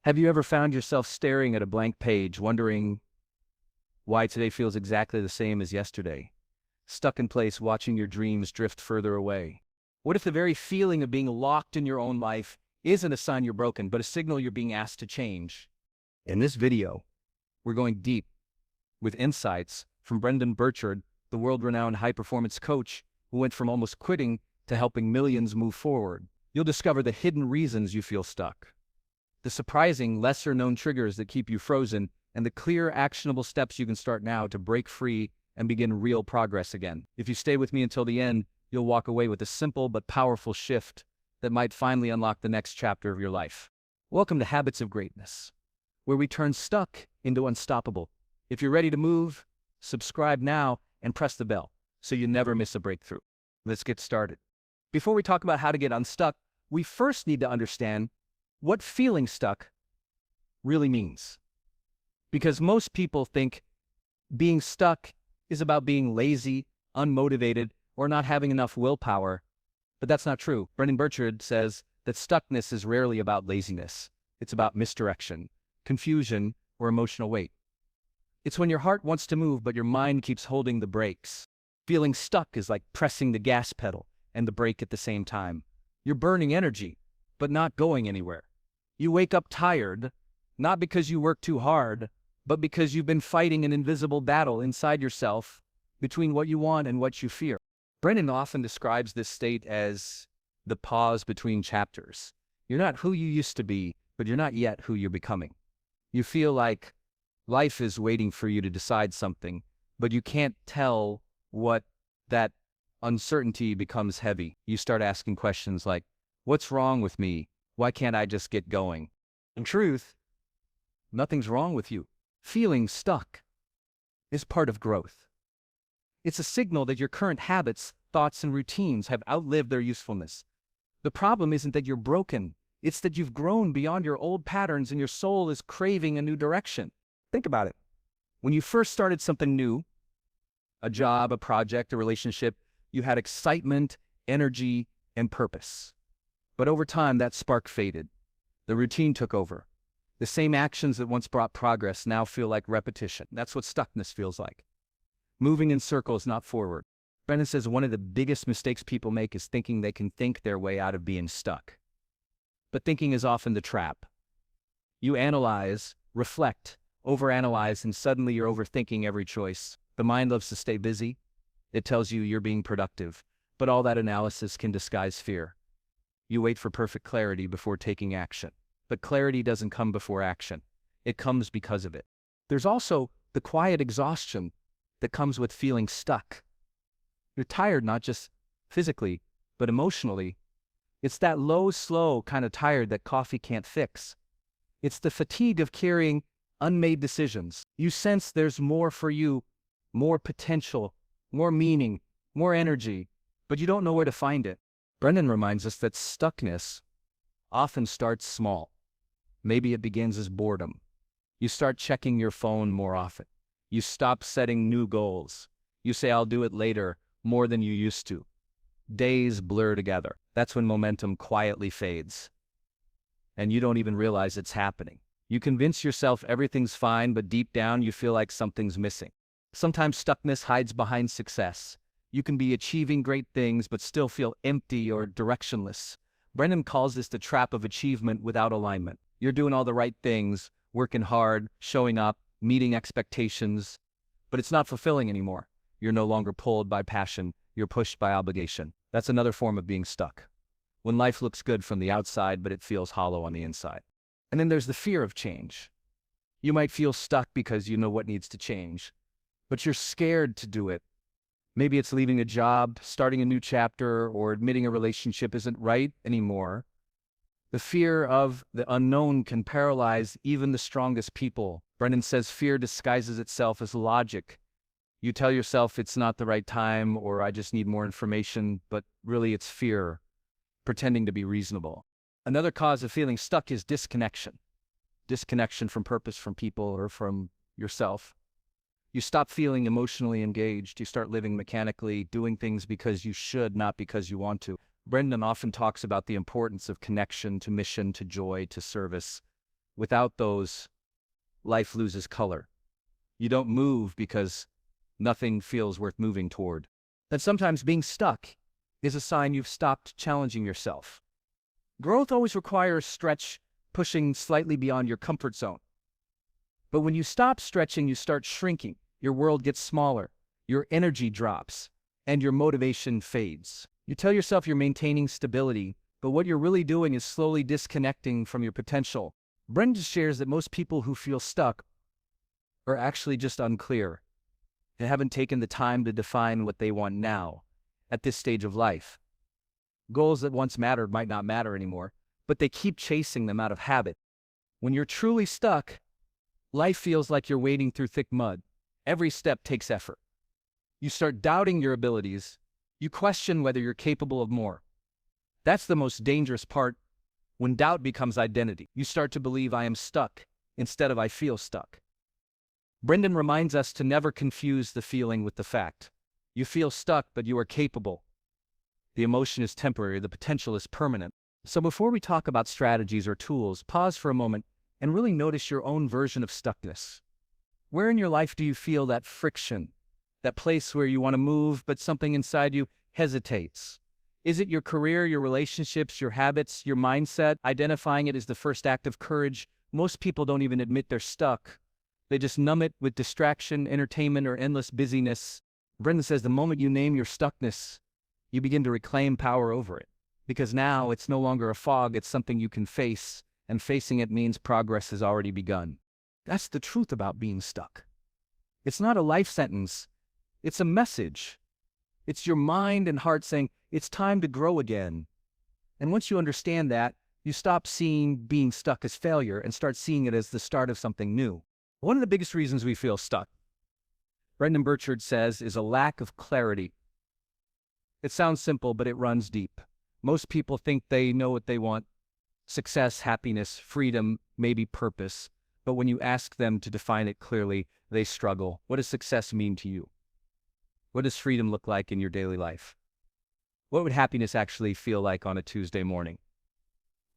Have you ever found yourself staring at a blank page, wondering why today feels exactly the same as yesterday? Stuck in place, watching your dreams drift further away? What if the very feeling of being locked in your own life isn't a sign you're broken, but a signal you're being asked to change? In this video, we're going deep with insights from Brendon Burchard, the world-renowned high-performance coach who went from almost quitting to helping millions move forward. You'll discover the hidden reasons you feel stuck, the surprising, lesser-known triggers that keep you frozen, and the clear, actionable steps you can start now to break free and begin real progress again. If you stay with me until the end, you'll walk away with a simple but powerful shift that might finally unlock the next chapter of your life. Welcome to Habits of Greatness, where we turn stuck into unstoppable. If you're ready to move, subscribe now and press the bell so you never miss a breakthrough. Let's get started. Before we talk about how to get unstuck, we first need to understand what feeling stuck really means. Because most people think being stuck is about being lazy, unmotivated, or not having enough willpower, but that's not true. Brendon Burchard says that stuckness is rarely about laziness. It's about misdirection, confusion, or emotional weight. It's when your heart wants to move, but your mind keeps holding the brakes. Feeling stuck is like pressing the gas pedal and the brake at the same time. You're burning energy, but not going anywhere. You wake up tired, not because you work too hard, but because you've been fighting an invisible battle inside yourself between what you want and what you fear. Brendon often describes this state as the pause between chapters. You're not who you used to be, but you're not yet who you're becoming. You feel like life is waiting for you to decide something, but you can't tell what that uncertainty becomes heavy. You start asking questions like, what's wrong with me? Why can't I just get going? In truth, nothing's wrong with you. Feeling stuck is part of growth. It's a signal that your current habits, thoughts, and routines have outlived their usefulness. The problem isn't that you're broken. It's that you've grown beyond your old patterns and your soul is craving a new direction. Think about it. When you first started something new, a job, a project, a relationship, you had excitement, energy, and purpose. But over time, that spark faded. The routine took over. The same actions that once brought progress now feel like repetition. That's what stuckness feels like. Moving in circles, not forward. Brendon says one of the biggest mistakes people make is thinking they can think their way out of being stuck. But thinking is often the trap. You analyze, reflect, overanalyze, and suddenly you're overthinking every choice. The mind loves to stay busy. It tells you you're being productive, but all that analysis can disguise fear. You wait for perfect clarity before taking action. But clarity doesn't come before action. It comes because of it. There's also the quiet exhaustion that comes with feeling stuck. You're tired not just physically, but emotionally. It's that low, slow kind of tired that coffee can't fix. It's the fatigue of carrying unmade decisions. You sense there's more for you, more potential, more meaning, more energy, but you don't know where to find it. Brendon reminds us that stuckness often starts small. Maybe it begins as boredom. You start checking your phone more often. You stop setting new goals. You say, I'll do it later, more than you used to. Days blur together. That's when momentum quietly fades. And you don't even realize it's happening. You convince yourself everything's fine, but deep down you feel like something's missing. Sometimes stuckness hides behind success. You can be achieving great things, but still feel empty or directionless. Brendon calls this the trap of achievement without alignment. You're doing all the right things, working hard, showing up, meeting expectations, but it's not fulfilling anymore. You're no longer pulled by passion. You're pushed by obligation. That's another form of being stuck. When life looks good from the outside, but it feels hollow on the inside. And then there's the fear of change. You might feel stuck because you know what needs to change, but you're scared to do it. Maybe it's leaving a job, starting a new chapter, or admitting a relationship isn't right anymore. The fear of the unknown can paralyze even the strongest people. Brendon says fear disguises itself as logic. You tell yourself it's not the right time, or I just need more information, but really it's fear, pretending to be reasonable. Another cause of feeling stuck is disconnection. Disconnection from purpose, from people, or from yourself. You stop feeling emotionally engaged. You start living mechanically, doing things because you should, not because you want to. Brendon often talks about the importance of connection to mission, to joy, to service. Without those, life loses color. You don't move because nothing feels worth moving toward. That sometimes being stuck is a sign you've stopped challenging yourself. Growth always requires stretch, pushing slightly beyond your comfort zone. But when you stop stretching, you start shrinking. Your world gets smaller, your energy drops, and your motivation fades. You tell yourself you're maintaining stability, but what you're really doing is slowly disconnecting from your potential. Brendon shares that most people who feel stuck are actually just unclear. They haven't taken the time to define what they want now, at this stage of life. Goals that once mattered might not matter anymore, but they keep chasing them out of habit. When you're truly stuck, life feels like you're wading through thick mud. Every step takes effort. You start doubting your abilities. You question whether you're capable of more. That's the most dangerous part. When doubt becomes identity, you start to believe I am stuck instead of I feel stuck. Brendon reminds us to never confuse the feeling with the fact. You feel stuck, but you are capable. The emotion is temporary, the potential is permanent. So before we talk about strategies or tools, pause for a moment and really notice your own version of stuckness. Where in your life do you feel that friction? That place where you want to move, but something inside you hesitates? Is it your career, your relationships, your habits, your mindset? Identifying it is the first act of courage. Most people don't even admit they're stuck. They just numb it with distraction, entertainment, or endless busyness. Brendon says the moment you name your stuckness, you begin to reclaim power over it. Because now it's no longer a fog, it's something you can face, and facing it means progress has already begun. That's the truth about being stuck. It's not a life sentence, it's a message. It's your mind and heart saying, it's time to grow again. And once you understand that, you stop seeing being stuck as failure and start seeing it as the start of something new. One of the biggest reasons we feel stuck, Brendon Burchard says, is a lack of clarity. It sounds simple, but it runs deep. Most people think they know what they want: success, happiness, freedom, maybe purpose. But when you ask them to define it clearly, they struggle. What does success mean to you? What does freedom look like in your daily life? What would happiness actually feel like on a Tuesday morning?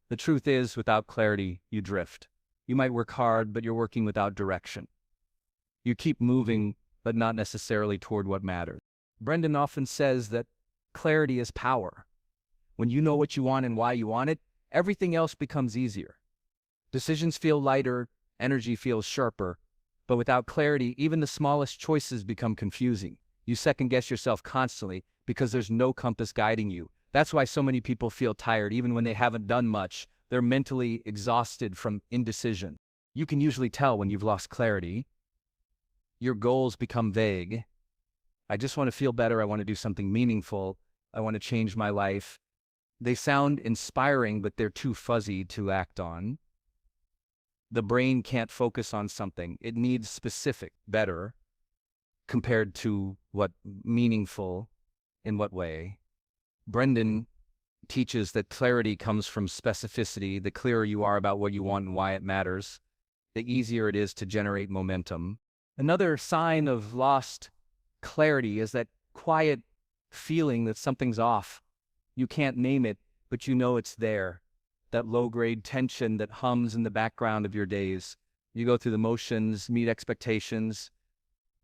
The truth is, without clarity, you drift. You might work hard, but you're working without direction. You keep moving, but not necessarily toward what matters. Brendon often says that clarity is power. When you know what you want and why you want it, everything else becomes easier. Decisions feel lighter, energy feels sharper, but without clarity, even the smallest choices become confusing. You second-guess yourself constantly because there's no compass guiding you. That's why so many people feel tired even when they haven't done much. They're mentally exhausted from indecision. You can usually tell when you've lost clarity. Your goals become vague. I just want to feel better. I want to do something meaningful. I want to change my life. They sound inspiring, but they're too fuzzy to act on. The brain can't focus on something. It needs specific, better, compared to what meaningful, in what way. Brendon teaches that clarity comes from specificity. The clearer you are about what you want and why it matters, the easier it is to generate momentum. Another sign of lost clarity is that quiet feeling that something's off. You can't name it, but you know it's there. That low-grade tension that hums in the background of your days. You go through the motions, meet expectations,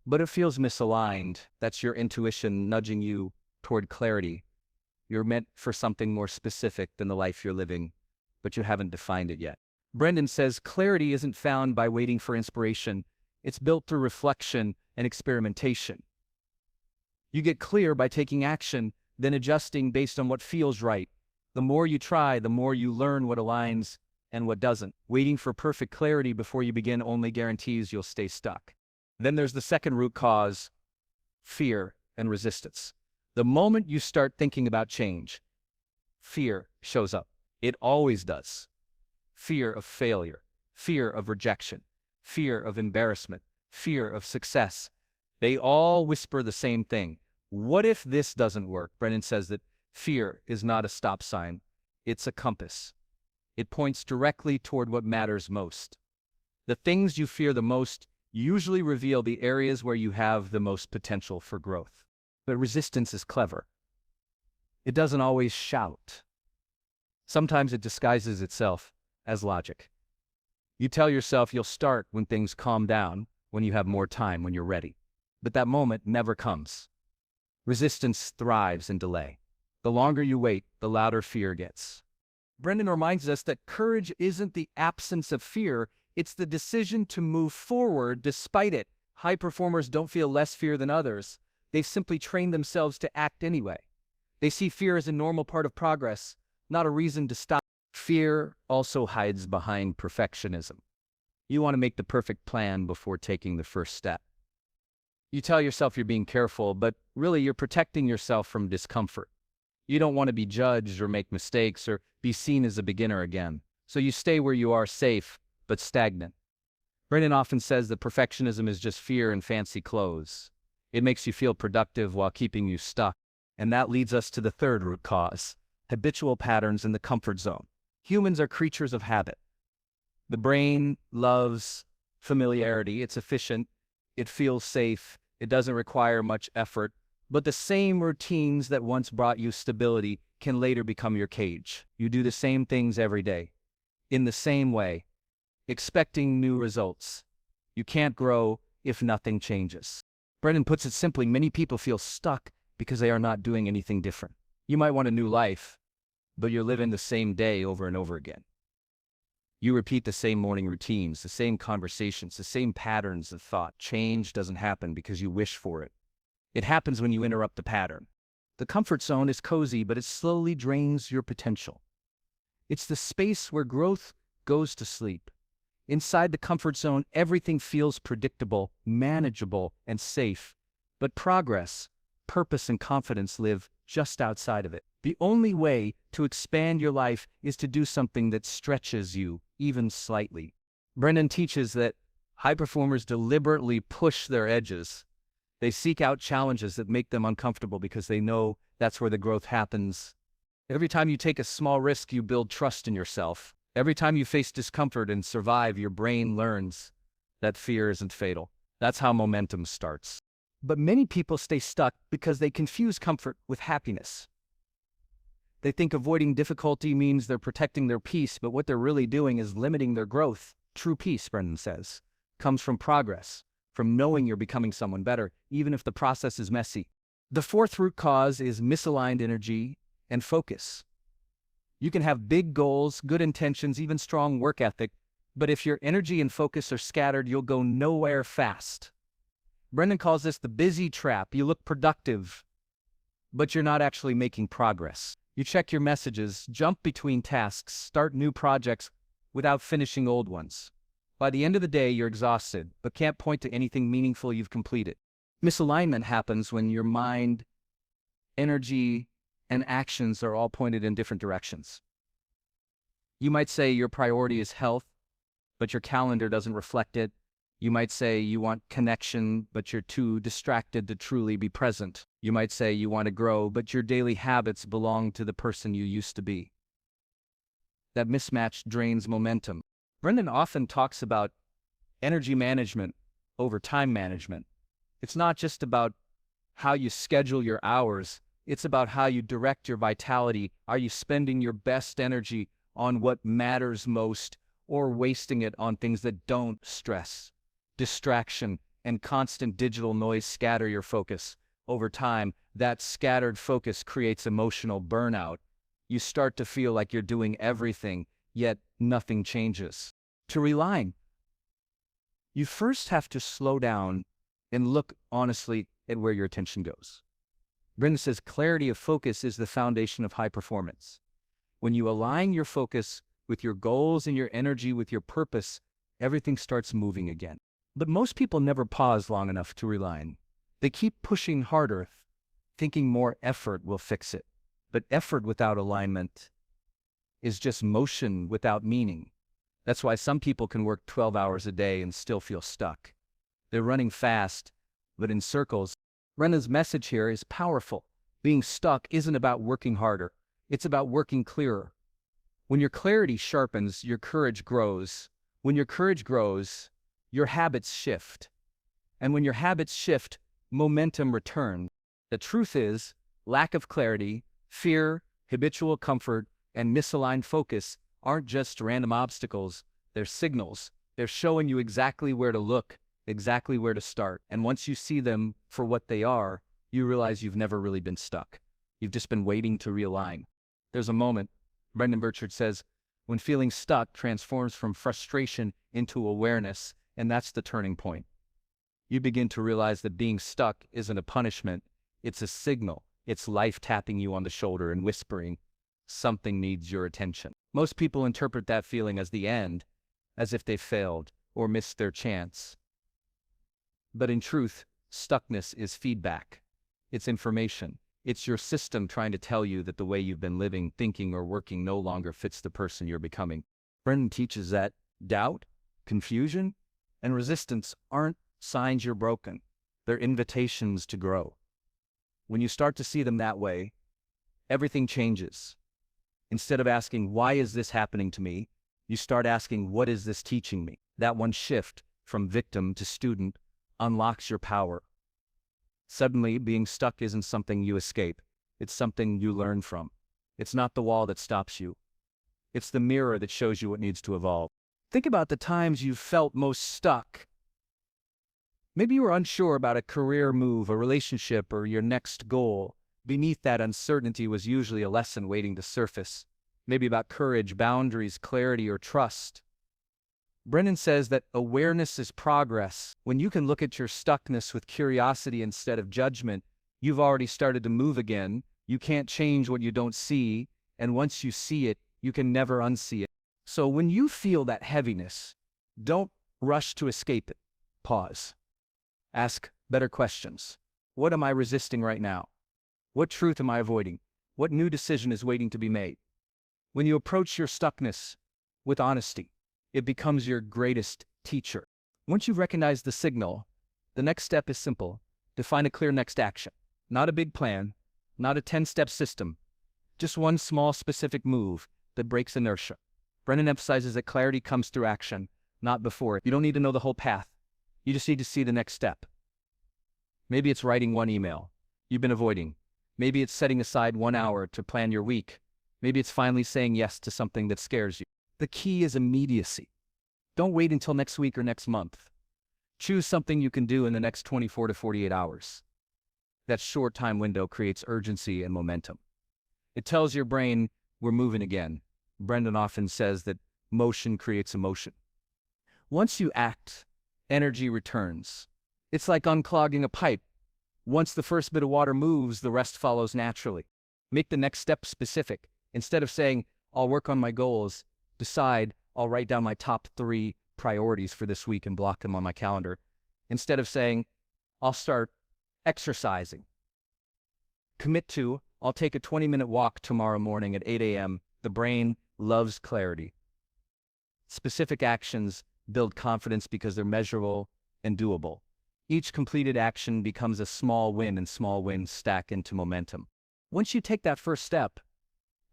but it feels misaligned. That's your intuition nudging you toward clarity. You're meant for something more specific than the life you're living, but you haven't defined it yet. Brendon says clarity isn't found by waiting for inspiration. It's built through reflection and experimentation. You get clear by taking action, then adjusting based on what feels right. The more you try, the more you learn what aligns and what doesn't. Waiting for perfect clarity before you begin only guarantees you'll stay stuck. Then there's the second root cause: fear and resistance. The moment you start thinking about change, fear shows up. It always does. Fear of failure, fear of rejection, fear of embarrassment, fear of success. They all whisper the same thing. What if this doesn't work? Brendon says that fear is not a stop sign. It's a compass. It points directly toward what matters most. The things you fear the most usually reveal the areas where you have the most potential for growth. But resistance is clever. It doesn't always shout. Sometimes it disguises itself as logic. You tell yourself you'll start when things calm down, when you have more time, when you're ready. But that moment never comes. Resistance thrives in delay. The longer you wait, the louder fear gets. Brendon reminds us that courage isn't the absence of fear, it's the decision to move forward despite it. High performers don't feel less fear than others. They've simply trained themselves to act anyway. They see fear as a normal part of progress, not a reason to stop. Fear also hides behind perfectionism. You want to make the perfect plan before taking the first step. You tell yourself you're being careful, but really you're protecting yourself from discomfort. You don't want to be judged or make mistakes or be seen as a beginner again. So you stay where you are, safe but stagnant. Brendon often says that perfectionism is just fear in fancy clothes. It makes you feel productive while keeping you stuck. And that leads us to the third root cause: habitual patterns in the comfort zone. Humans are creatures of habit. The brain loves familiarity. It's efficient. It feels safe. It doesn't require much effort. But the same routines that once brought you stability can later become your cage. You do the same things every day, in the same way, expecting new results. You can't grow if nothing changes. Brendon puts it simply: many people feel stuck because they are not doing anything different. You might want a new life, but you're living the same day over and over again. You repeat the same morning routines, the same conversations, the same patterns of thought. Change doesn't happen because you wish for it. It happens when you interrupt the pattern. The comfort zone is cozy, but it slowly drains your potential. It's the space where growth goes to sleep. Inside the comfort zone, everything feels predictable, manageable, and safe. But progress, purpose, and confidence live just outside of it. The only way to expand your life is to do something that stretches you, even slightly. Brendon teaches that high performers deliberately push their edges. They seek out challenges that make them uncomfortable because they know that's where the growth happens. Every time you take a small risk, you build trust in yourself. Every time you face discomfort and survive, your brain learns that fear isn't fatal. That's how momentum starts. But many people stay stuck because they confuse comfort with happiness. They think avoiding difficulty means they're protecting their peace, but what they're really doing is limiting their growth. True peace, Brendon says, comes from progress, from knowing you're becoming someone better, even if the process is messy. The fourth root cause is misaligned energy and focus. You can have big goals, good intentions, even strong work ethic, but if your energy and focus are scattered, you'll go nowhere fast. Brendon calls this the busy trap. You look productive, but you're not actually making progress. You check your messages, jump between tasks, start new projects without finishing old ones. By the end of the day, you're exhausted, but can't point to anything meaningful you've completed. Misalignment happens when your mind, energy, and actions are all pointed in different directions. You might say your priority is health, but your calendar doesn't reflect it. You might say you want connection, but you're too distracted to truly be present. You might say you want to grow, but your daily habits belong to the person you used to be. That mismatch drains momentum. Brendon often talks about energy management over time management. It's not just about how you schedule your hours. It's about how you direct your vitality. Are you spending your best energy on what matters most, or wasting it on things that don't? Stress, distraction, and constant digital noise scatter your focus. Over time, that scattered focus creates emotional burnout. You start to feel like you're doing everything, yet nothing changes. To realign, you first have to slow down and look honestly at where your attention goes. Brendon says clarity of focus is the foundation of high performance. When you align your focus with your goals and your energy with your purpose, everything starts moving again. But most people never pause long enough to realign. They keep pushing harder, thinking more effort will fix it. But effort without alignment is just motion without meaning. That's why some people can work 12 hours a day and still feel stuck. They're running fast, but in circles. Brendon's message here is powerful. Being stuck isn't about working harder. It's about working clearer. When your clarity sharpens, your courage grows. When your courage grows, your habits shift. And when your habits shift, momentum returns. The truth is, lack of clarity, fear, habitual comfort, and misaligned focus aren't just random obstacles. They're signals. They're showing you exactly where to look, exactly where to start. And once you see them for what they are, you realize you've never really been stuck. You've just been waiting to realign. There's a moment, Brendon Burchard says, when feeling stuck transforms from frustration into awareness, and that's the turning point. You begin to realize that being stuck isn't a punishment, it's a signal. It's life tapping you on the shoulder and whispering, something needs your attention. Most people interpret that feeling as the end, as if they failed or missed their chance. But in truth, stuckness is feedback. It's information. It's your system trying to tell you that the way you've been living, thinking, or working no longer fits the person you're becoming. Brendon teaches that doubt, confusion, and resistance aren't signs you're broken. They're invitations to grow. When you start to see them that way, everything changes. Instead of asking, why is this happening to me? You start asking, what is this teaching me? That one shift from victim to student unlocks your power. Suddenly, being stuck isn't something you escape. It's something you learn from. It's not the wall that stops you. It's the mirror that shows you what needs to evolve. Think about the times you've felt most stuck. Maybe you were unsure about a career move, a relationship, or your next goal. Beneath that uncertainty was usually a lesson waiting to surface. Maybe about courage, boundaries, clarity, or trust. Brendon says that awareness is progress. When you can look at your stuckness with curiosity instead of judgment, you've already started to move again. You can't change what you don't see, and once you see it, you can never unsee it. So when you feel that heaviness, don't rush to escape it. Pause. Ask better questions. What am I resisting right now? What truth am I avoiding? What new decision is waiting to be made? When you approach your stuckness with honesty, it becomes your greatest teacher. Once you've recognized the signal, the next step is simple. Define a clear next action. Not a big plan, not a 10-step system, just one small specific move that breaks inertia. Brendon emphasizes that clarity comes through action, not before it. You don't need to know the whole path. You just need to see the next step. Maybe it's writing one email you've been avoiding. Maybe it's setting aside 1 hour to plan your week. Maybe it's finally saying yes to something that scares you. The key is immediacy. Don't wait until next week or next month. Choose something you can do in the next 24 to 48 hours. That short time window creates urgency and momentum. It tells your brain, we're moving again. Brendon often says that motion creates emotion. Once you act, energy returns. It's like unclogging a pipe. Once the first bit of water moves, the rest follows naturally. Make the next step specific. Instead of saying, I'll work on my goals, decide, I'll write down my top 3 priorities for this week and block them on my calendar. Instead of saying, I'll start exercising. Commit to, I'll take a 20-minute walk tomorrow morning at 8 a.m. The brain loves clarity. Specific actions build confidence because they're measurable and doable. Each completed action becomes a small win, and small wins stack into momentum. Once you take that first step,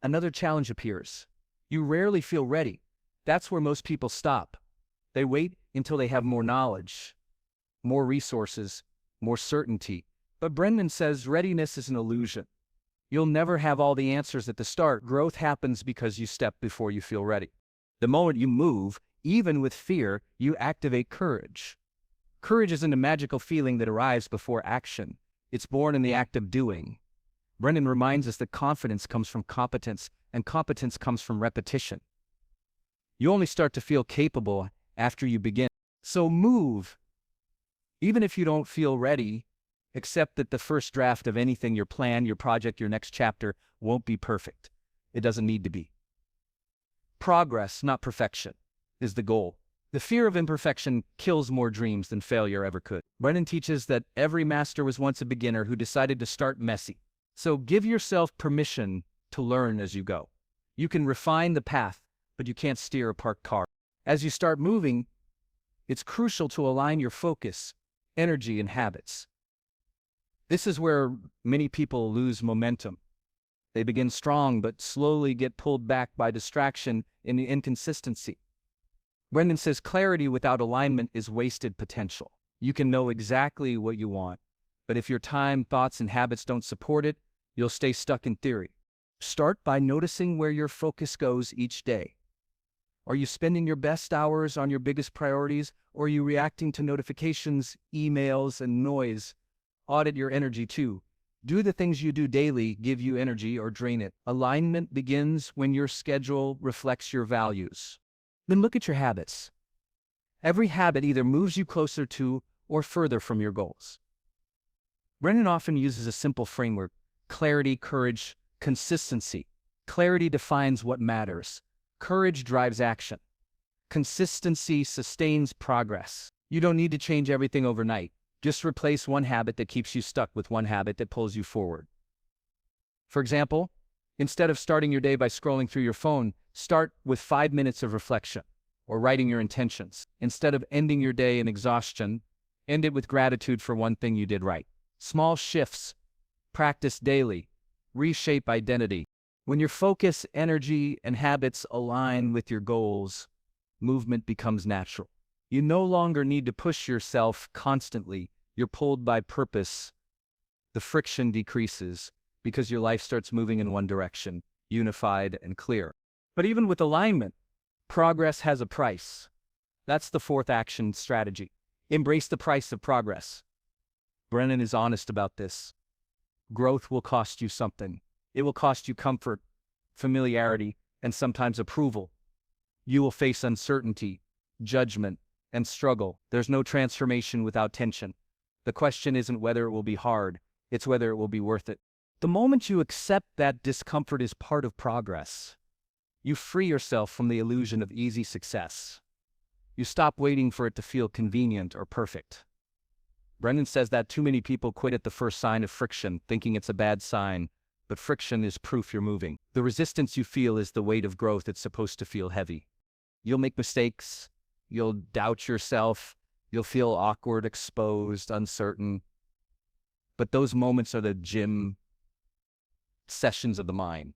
another challenge appears. You rarely feel ready. That's where most people stop. They wait until they have more knowledge, more resources, more certainty. But Brendon says readiness is an illusion. You'll never have all the answers at the start. Growth happens because you step before you feel ready. The moment you move, even with fear, you activate courage. Courage isn't a magical feeling that arrives before action. It's born in the act of doing. Brendon reminds us that confidence comes from competence, and competence comes from repetition. You only start to feel capable after you begin. So move. Even if you don't feel ready, accept that the first draft of anything, your plan, your project, your next chapter, won't be perfect. It doesn't need to be. Progress, not perfection, is the goal. The fear of imperfection kills more dreams than failure ever could. Brendon teaches that every master was once a beginner who decided to start messy. So give yourself permission to learn as you go. You can refine the path, but you can't steer a parked car. As you start moving, it's crucial to align your focus, energy, and habits. This is where many people lose momentum. They begin strong, but slowly get pulled back by distraction and inconsistency. Brendon says clarity without alignment is wasted potential. You can know exactly what you want, but if your time, thoughts, and habits don't support it, you'll stay stuck in theory. Start by noticing where your focus goes each day. Are you spending your best hours on your biggest priorities, or are you reacting to notifications, emails, and noise? Audit your energy too. Do the things you do daily give you energy or drain it? Alignment begins when your schedule reflects your values. Then look at your habits. Every habit either moves you closer to or further from your goals. Brendon often uses a simple framework: clarity, courage, consistency. Clarity defines what matters. Courage drives action. Consistency sustains progress. You don't need to change everything overnight. Just replace one habit that keeps you stuck with one habit that pulls you forward. For example, instead of starting your day by scrolling through your phone, start with 5 minutes of reflection or writing your intentions. Instead of ending your day in exhaustion, end it with gratitude for one thing you did right. Small shifts, practice daily, reshape identity. When your focus, energy, and habits align with your goals, movement becomes natural. You no longer need to push yourself constantly. You're pulled by purpose. The friction decreases because your life starts moving in one direction, unified and clear. But even with alignment, progress has a price. That's the fourth action strategy. Embrace the price of progress. Brendon is honest about this. Growth will cost you something. It will cost you comfort, familiarity, and sometimes approval. You will face uncertainty, judgment, and struggle. There's no transformation without tension. The question isn't whether it will be hard, it's whether it will be worth it. The moment you accept that discomfort is part of progress, you free yourself from the illusion of easy success. You stop waiting for it to feel convenient or perfect. Brendon says that too many people quit at the first sign of friction, thinking it's a bad sign, but friction is proof you're moving. The resistance you feel is the weight of growth. It's supposed to feel heavy. You'll make mistakes. You'll doubt yourself. You'll feel awkward, exposed, uncertain. But those moments are the gym sessions of the mind.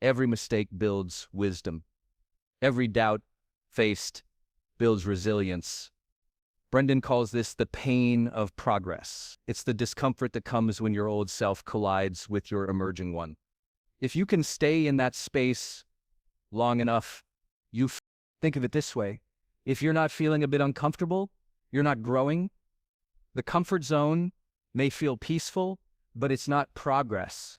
Every mistake builds wisdom. Every doubt faced builds resilience. Brendon calls this the pain of progress. It's the discomfort that comes when your old self collides with your emerging one. If you can stay in that space long enough, think of it this way. If you're not feeling a bit uncomfortable, you're not growing. The comfort zone may feel peaceful, but it's not progress.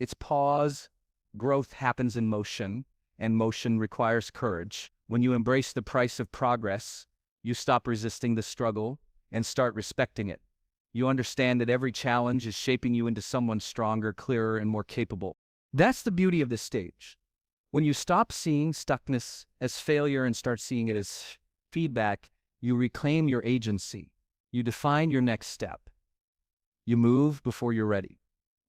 It's pause. Growth happens in motion, and motion requires courage. When you embrace the price of progress, you stop resisting the struggle and start respecting it. You understand that every challenge is shaping you into someone stronger, clearer, and more capable. That's the beauty of this stage. When you stop seeing stuckness as failure and start seeing it as feedback, you reclaim your agency. You define your next step. You move before you're ready.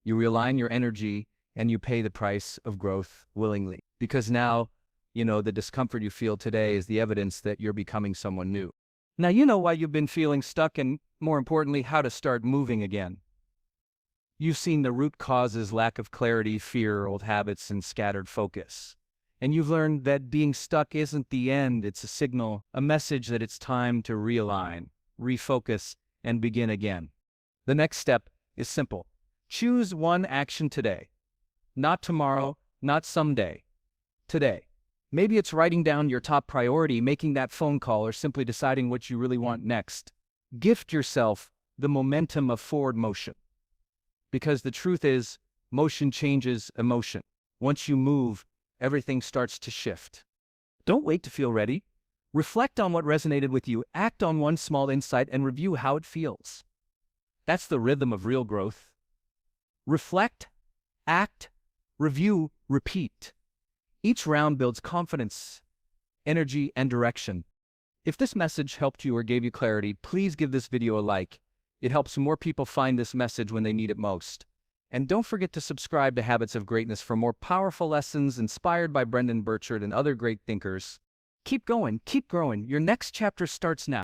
You realign your energy, and you pay the price of growth willingly. Because now, the discomfort you feel today is the evidence that you're becoming someone new. Now you know why you've been feeling stuck and, more importantly, how to start moving again. You've seen the root causes: lack of clarity, fear, old habits, and scattered focus. And you've learned that being stuck isn't the end, it's a signal, a message that it's time to realign, refocus, and begin again. The next step is simple. Choose one action today. Not tomorrow, not someday. Today. Maybe it's writing down your top priority, making that phone call, or simply deciding what you really want next. Gift yourself the momentum of forward motion. Because the truth is, motion changes emotion. Once you move, everything starts to shift. Don't wait to feel ready. Reflect on what resonated with you, act on one small insight, and review how it feels. That's the rhythm of real growth. Reflect, act, review, repeat. Each round builds confidence, energy, and direction. If this message helped you or gave you clarity, please give this video a like. It helps more people find this message when they need it most. And don't forget to subscribe to Habits of Greatness for more powerful lessons inspired by Brendon Burchard and other great thinkers. Keep going, keep growing. Your next chapter starts now.